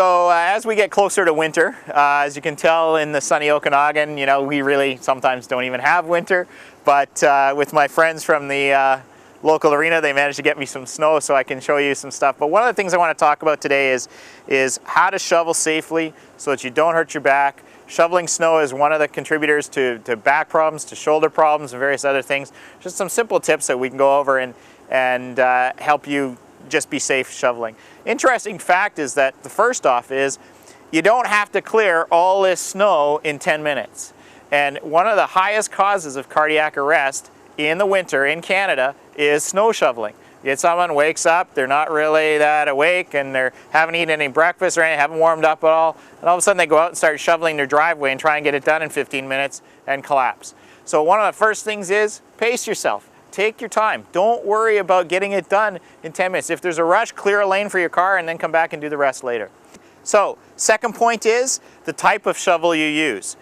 So as we get closer to winter, as you can tell in the sunny Okanagan, you know, we really sometimes don't even have winter. But with my friends from the local arena, they managed to get me some snow so I can show you some stuff. But one of the things I want to talk about today is how to shovel safely so that you don't hurt your back. Shoveling snow is one of the contributors to back problems, to shoulder problems, and various other things. Just some simple tips that we can go over and help you just be safe shoveling. Interesting fact is that the first off is you don't have to clear all this snow in 10 minutes. And one of the highest causes of cardiac arrest in the winter in Canada is snow shoveling. You get someone wakes up, they're not really that awake, and they haven't eaten any breakfast or anything, haven't warmed up at all, and all of a sudden they go out and start shoveling their driveway and try and get it done in 15 minutes and collapse. So one of the first things is pace yourself. Take your time. Don't worry about getting it done in 10 minutes. If there's a rush, clear a lane for your car and then come back and do the rest later. So, second point is the type of shovel you use.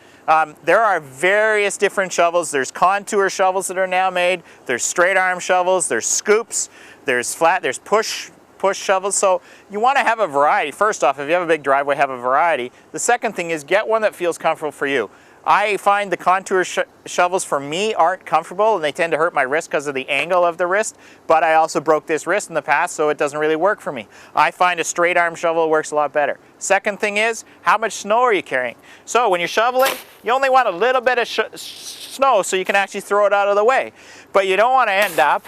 There are various different shovels. There's contour shovels that are now made. There's straight arm shovels. There's scoops. There's flat. There's push shovels. So you want to have a variety. First off, if you have a big driveway, have a variety. The second thing is get one that feels comfortable for you. I find the contour shovels for me aren't comfortable, and they tend to hurt my wrist because of the angle of the wrist, but I also broke this wrist in the past, so it doesn't really work for me. I find a straight arm shovel works a lot better. Second thing is, how much snow are you carrying? So when you're shoveling, you only want a little bit of snow so you can actually throw it out of the way. But you don't want to end up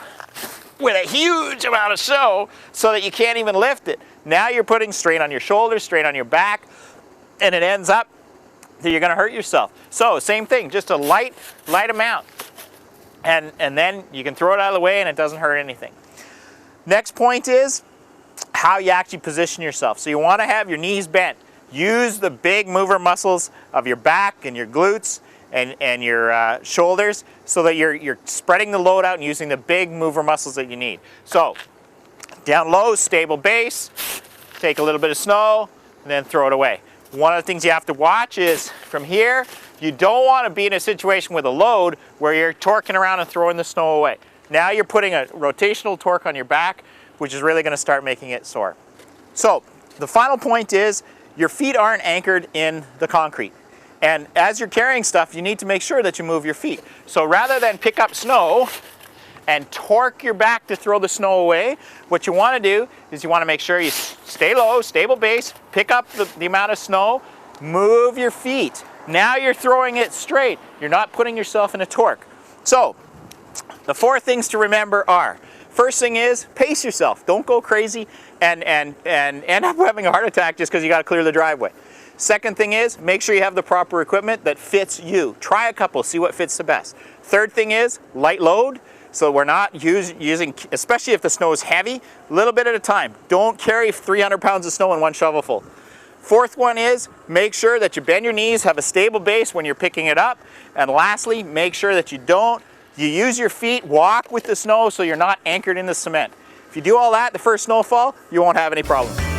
with a huge amount of snow so that you can't even lift it. Now you're putting strain on your shoulders, strain on your back, and it ends up that you're going to hurt yourself. So same thing, just a light amount. And then you can throw it out of the way and it doesn't hurt anything. Next point is how you actually position yourself. So you want to have your knees bent. Use the big mover muscles of your back and your glutes and your shoulders so that you're spreading the load out and using the big mover muscles that you need. So down low, stable base, take a little bit of snow, and then throw it away. One of the things you have to watch is from here, you don't want to be in a situation with a load where you're torquing around and throwing the snow away. Now you're putting a rotational torque on your back, which is really going to start making it sore. So the final point is your feet aren't anchored in the concrete. And as you're carrying stuff, you need to make sure that you move your feet. So rather than pick up snow and torque your back to throw the snow away, what you want to do is you want to make sure you stay low, stable base, pick up the amount of snow, move your feet. Now you're throwing it straight. You're not putting yourself in a torque. So the four things to remember are, first thing is pace yourself. Don't go crazy and end up having a heart attack just because you got to clear the driveway. Second thing is, make sure you have the proper equipment that fits you. Try a couple, see what fits the best. Third thing is light load. So we're not using, especially if the snow is heavy, a little bit at a time. Don't carry 300 pounds of snow in one shovelful. Fourth one is, make sure that you bend your knees, have a stable base when you're picking it up. And lastly, make sure that you use your feet, walk with the snow so you're not anchored in the cement. If you do all that the first snowfall, you won't have any problems.